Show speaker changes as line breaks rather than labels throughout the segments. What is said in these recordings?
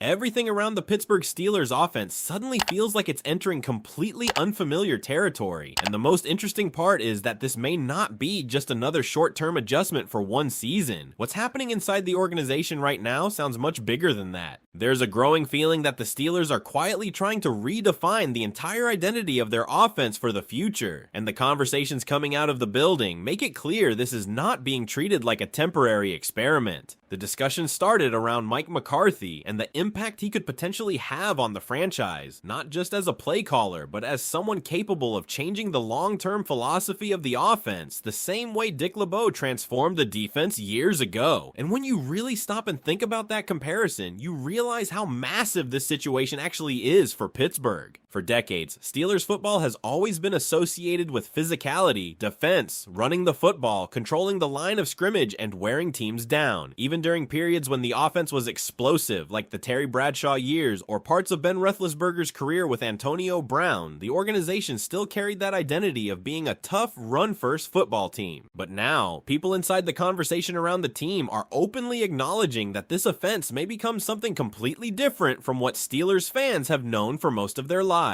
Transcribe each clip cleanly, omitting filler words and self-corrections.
Everything around the Pittsburgh Steelers offense suddenly feels like it's entering completely unfamiliar territory, and the most interesting part is that this may not be just another short-term adjustment for one season. What's happening inside the organization right now sounds much bigger than that. There's a growing feeling that the Steelers are quietly trying to redefine the entire identity of their offense for the future, and the conversations coming out of the building make it clear this is not being treated like a temporary experiment. The discussion started around Mike McCarthy and the impact he could potentially have on the franchise, not just as a play caller, but as someone capable of changing the long-term philosophy of the offense, the same way Dick LeBeau transformed the defense years ago. And when you really stop and think about that comparison, you realize how massive this situation actually is for Pittsburgh. For decades, Steelers football has always been associated with physicality, defense, running the football, controlling the line of scrimmage, and wearing teams down. Even during periods when the offense was explosive, like the Terry Bradshaw years or parts of Ben Roethlisberger's career with Antonio Brown, the organization still carried that identity of being a tough, run-first football team. But now, people inside the conversation around the team are openly acknowledging that this offense may become something completely different from what Steelers fans have known for most of their lives.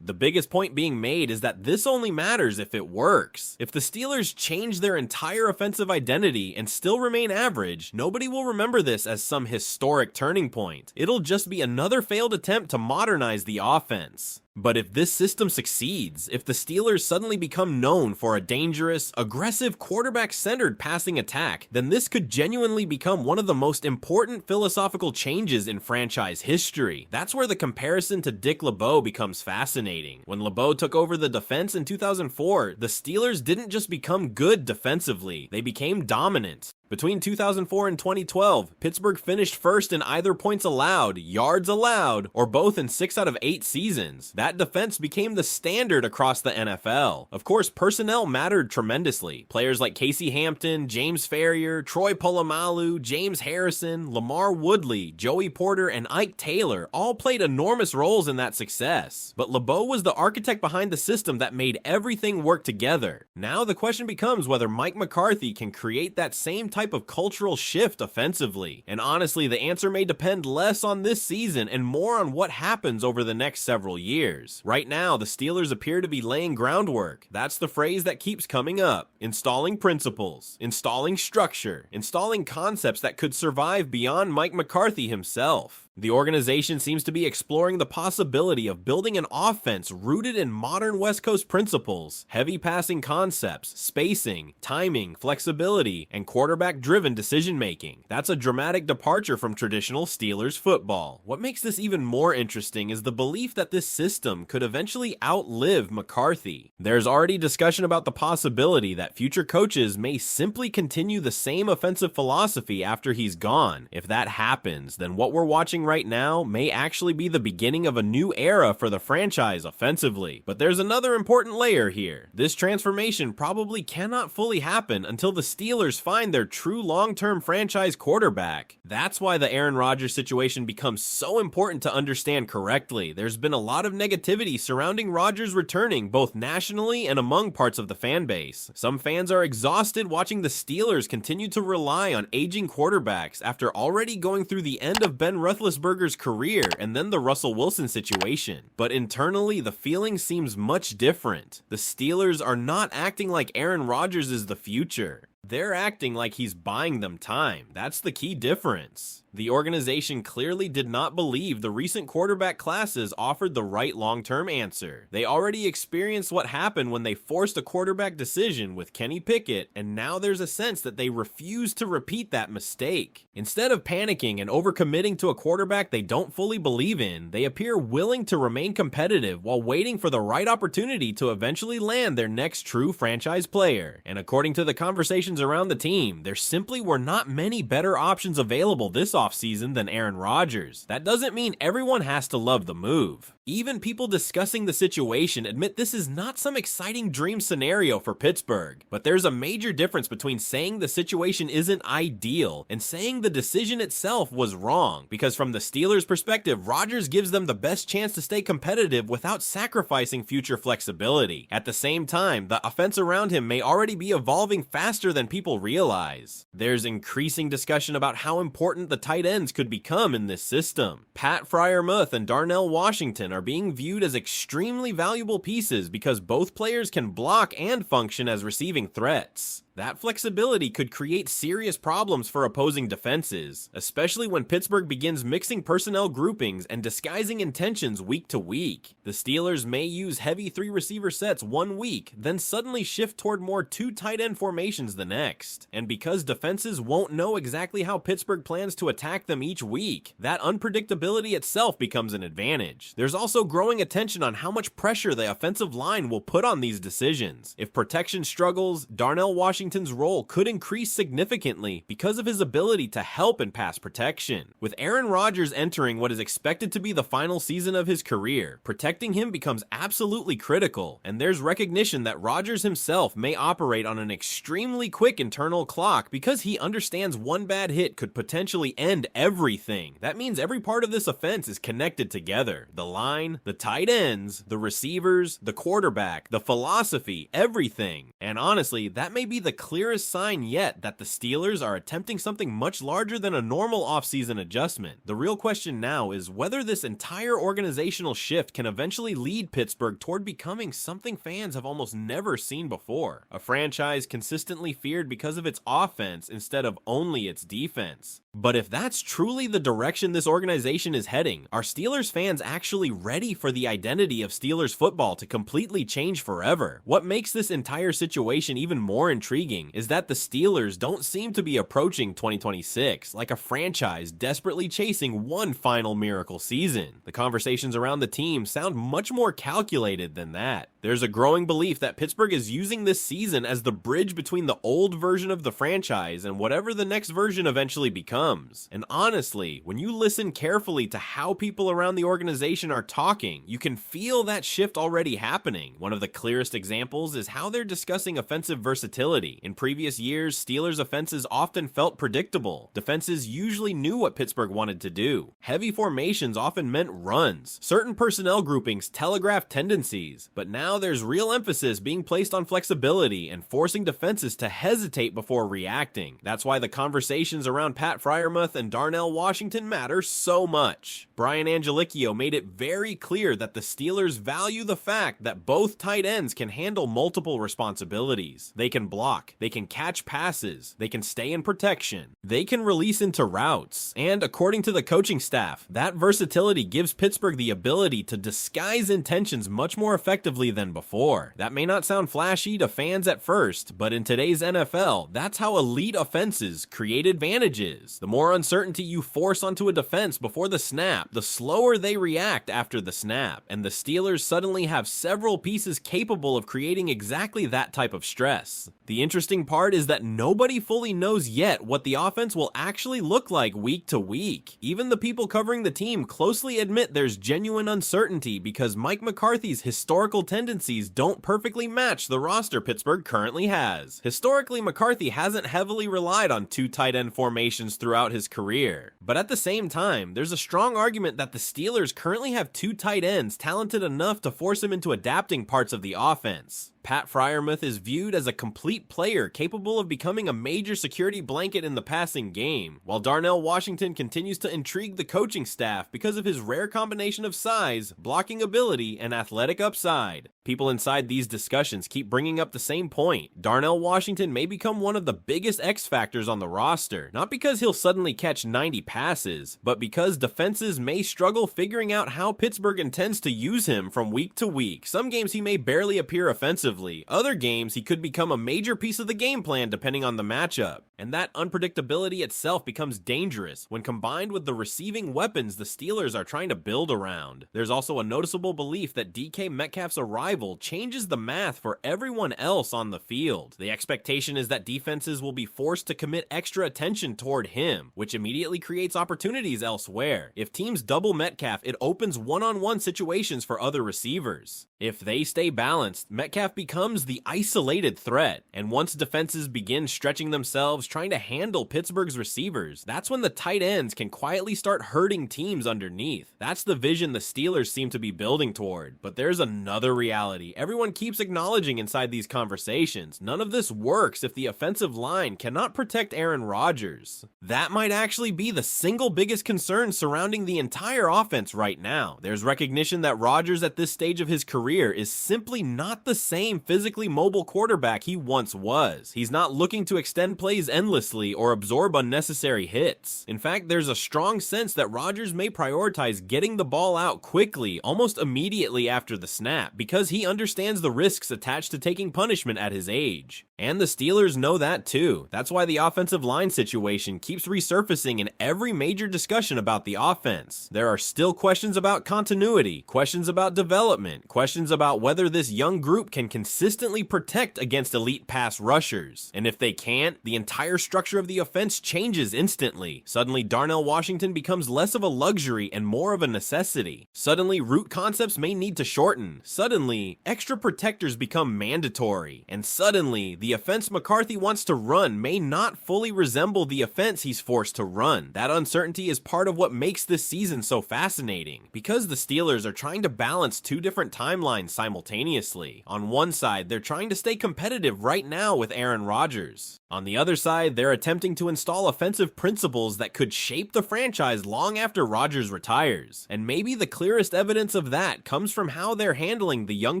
The biggest point being made is that this only matters if it works. If the Steelers change their entire offensive identity and still remain average, nobody will remember this as some historic turning point. It'll just be another failed attempt to modernize the offense. But if this system succeeds, if the Steelers suddenly become known for a dangerous, aggressive, quarterback-centered passing attack, then this could genuinely become one of the most important philosophical changes in franchise history. That's where the comparison to Dick LeBeau becomes fascinating. When LeBeau took over the defense in 2004, the Steelers didn't just become good defensively, they became dominant. Between 2004 and 2012, Pittsburgh finished first in either points allowed, yards allowed, or both in 6 out of 8 seasons. That defense became the standard across the NFL. Of course, personnel mattered tremendously. Players like Casey Hampton, James Farrior, Troy Polamalu, James Harrison, Lamar Woodley, Joey Porter, and Ike Taylor all played enormous roles in that success. But LeBeau was the architect behind the system that made everything work together. Now the question becomes whether Mike McCarthy can create that same type of cultural shift offensively. And honestly, the answer may depend less on this season and more on what happens over the next several years. Right now, the Steelers appear to be laying groundwork. That's the phrase that keeps coming up. Installing principles, installing structure, installing concepts that could survive beyond Mike McCarthy himself. The organization seems to be exploring the possibility of building an offense rooted in modern West Coast principles, heavy passing concepts, spacing, timing, flexibility, and quarterback-driven decision-making. That's a dramatic departure from traditional Steelers football. What makes this even more interesting is the belief that this system could eventually outlive McCarthy. There's already discussion about the possibility that future coaches may simply continue the same offensive philosophy after he's gone. If that happens, then what we're watching right now may actually be the beginning of a new era for the franchise offensively. But there's another important layer here. This transformation probably cannot fully happen until the Steelers find their true long-term franchise quarterback. That's why the Aaron Rodgers situation becomes so important to understand correctly. There's been a lot of negativity surrounding Rodgers returning, both nationally and among parts of the fan base. Some fans are exhausted watching the Steelers continue to rely on aging quarterbacks after already going through the end of Ben Roethlisberger's career and then the Russell Wilson situation. But internally, the feeling seems much different. The Steelers are not acting like Aaron Rodgers is the future. They're acting like he's buying them time. That's the key difference. The organization clearly did not believe the recent quarterback classes offered the right long-term answer. They already experienced what happened when they forced a quarterback decision with Kenny Pickett, and now there's a sense that they refuse to repeat that mistake. Instead of panicking and overcommitting to a quarterback they don't fully believe in, they appear willing to remain competitive while waiting for the right opportunity to eventually land their next true franchise player. And according to the conversations around the team, there simply were not many better options available this offseason than Aaron Rodgers. That doesn't mean everyone has to love the move. Even people discussing the situation admit this is not some exciting dream scenario for Pittsburgh, but there's a major difference between saying the situation isn't ideal and saying the decision itself was wrong, because from the Steelers' perspective, Rodgers gives them the best chance to stay competitive without sacrificing future flexibility. At the same time, the offense around him may already be evolving faster than people realize. There's increasing discussion about how important the tight ends could become in this system. Pat Freiermuth and Darnell Washington are being viewed as extremely valuable pieces because both players can block and function as receiving threats. That flexibility could create serious problems for opposing defenses, especially when Pittsburgh begins mixing personnel groupings and disguising intentions week to week. The Steelers may use heavy 3-receiver sets one week, then suddenly shift toward more 2 tight end formations the next. And because defenses won't know exactly how Pittsburgh plans to attack them each week, that unpredictability itself becomes an advantage. There's also growing attention on how much pressure the offensive line will put on these decisions. If protection struggles, Darnell Washington's role could increase significantly because of his ability to help in pass protection. With Aaron Rodgers entering what is expected to be the final season of his career, protecting him becomes absolutely critical, and there's recognition that Rodgers himself may operate on an extremely quick internal clock because he understands one bad hit could potentially end everything. That means every part of this offense is connected together. The line, the tight ends, the receivers, the quarterback, the philosophy, everything. And honestly, that may be the clearest sign yet that the Steelers are attempting something much larger than a normal offseason adjustment. The real question now is whether this entire organizational shift can eventually lead Pittsburgh toward becoming something fans have almost never seen before. A franchise consistently feared because of its offense instead of only its defense. But if that's truly the direction this organization is heading, are Steelers fans actually ready for the identity of Steelers football to completely change forever? What makes this entire situation even more intriguing is that the Steelers don't seem to be approaching 2026 like a franchise desperately chasing one final miracle season. The conversations around the team sound much more calculated than that. There's a growing belief that Pittsburgh is using this season as the bridge between the old version of the franchise and whatever the next version eventually becomes. And honestly, when you listen carefully to how people around the organization are talking, you can feel that shift already happening. One of the clearest examples is how they're discussing offensive versatility. In previous years, Steelers' offenses often felt predictable. Defenses usually knew what Pittsburgh wanted to do. Heavy formations often meant runs. Certain personnel groupings telegraphed tendencies, but now there's real emphasis being placed on flexibility and forcing defenses to hesitate before reacting. That's why the conversations around Pat Freiermuth and Darnell Washington matter so much. Brian Angelicchio made it very clear that the Steelers value the fact that both tight ends can handle multiple responsibilities. They can block, they can catch passes, they can stay in protection, they can release into routes, and according to the coaching staff, that versatility gives Pittsburgh the ability to disguise intentions much more effectively than before. That may not sound flashy to fans at first, but in today's NFL, that's how elite offenses create advantages. The more uncertainty you force onto a defense before the snap, the slower they react after the snap, and the Steelers suddenly have several pieces capable of creating exactly that type of stress. The interesting part is that nobody fully knows yet what the offense will actually look like week to week. Even the people covering the team closely admit there's genuine uncertainty because Mike McCarthy's historical tendencies don't perfectly match the roster Pittsburgh currently has. Historically, McCarthy hasn't heavily relied on 2 tight end formations throughout his career. But at the same time, there's a strong argument that the Steelers currently have 2 tight ends talented enough to force him into adapting parts of the offense. Pat Freiermuth is viewed as a complete player capable of becoming a major security blanket in the passing game, while Darnell Washington continues to intrigue the coaching staff because of his rare combination of size, blocking ability, and athletic upside. People inside these discussions keep bringing up the same point. Darnell Washington may become one of the biggest X factors on the roster, not because he'll suddenly catch 90 passes, but because defenses may struggle figuring out how Pittsburgh intends to use him from week to week. Some games he may barely appear offensively. Other games, he could become a major piece of the game plan depending on the matchup. And that unpredictability itself becomes dangerous when combined with the receiving weapons the Steelers are trying to build around. There's also a noticeable belief that DK Metcalf's arrival changes the math for everyone else on the field. The expectation is that defenses will be forced to commit extra attention toward him, which immediately creates opportunities elsewhere. If teams double Metcalf, it opens one-on-one situations for other receivers. If they stay balanced, Metcalf becomes the isolated threat. And once defenses begin stretching themselves trying to handle Pittsburgh's receivers, that's when the tight ends can quietly start hurting teams underneath. That's the vision the Steelers seem to be building toward. But there's another reality everyone keeps acknowledging inside these conversations. None of this works if the offensive line cannot protect Aaron Rodgers. That might actually be the single biggest concern surrounding the entire offense right now. There's recognition that Rodgers at this stage of his career is simply not the same physically mobile quarterback he once was. He's not looking to extend plays endlessly or absorb unnecessary hits. In fact, there's a strong sense that Rodgers may prioritize getting the ball out quickly, almost immediately after the snap, because he understands the risks attached to taking punishment at his age. And the Steelers know that too. That's why the offensive line situation keeps resurfacing in every major discussion about the offense. There are still questions about continuity, questions about development, questions about whether this young group can consistently protect against elite pass rushers. And if they can't, the entire structure of the offense changes instantly. Suddenly, Darnell Washington becomes less of a luxury and more of a necessity. Suddenly, route concepts may need to shorten. Suddenly, extra protectors become mandatory. And suddenly, the offense McCarthy wants to run may not fully resemble the offense he's forced to run. That uncertainty is part of what makes this season so fascinating, because the Steelers are trying to balance two different timelines simultaneously. On one side, they're trying to stay competitive right now with Aaron Rodgers. On the other side, they're attempting to install offensive principles that could shape the franchise long after Rodgers retires. And maybe the clearest evidence of that comes from how they're handling the young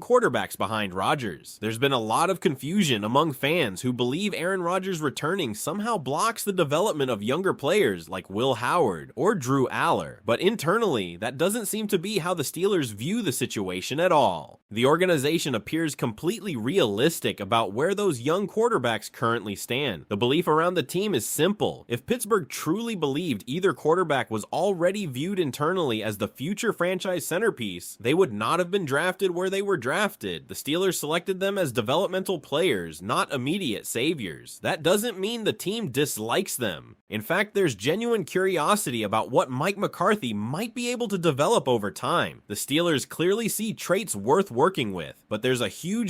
quarterbacks behind Rodgers. There's been a lot of confusion among fans who believe Aaron Rodgers returning somehow blocks the development of younger players like Will Howard or Drew Aller. But internally, that doesn't seem to be how the Steelers view the situation at all. The organization appears completely realistic about where those young quarterbacks currently stand. The belief around the team is simple. If Pittsburgh truly believed either quarterback was already viewed internally as the future franchise centerpiece, they would not have been drafted where they were drafted. The Steelers selected them as developmental players, not immediate saviors. That doesn't mean the team dislikes them. In fact, there's genuine curiosity about what Mike McCarthy might be able to develop over time. The Steelers clearly see traits worth working with, but there's a huge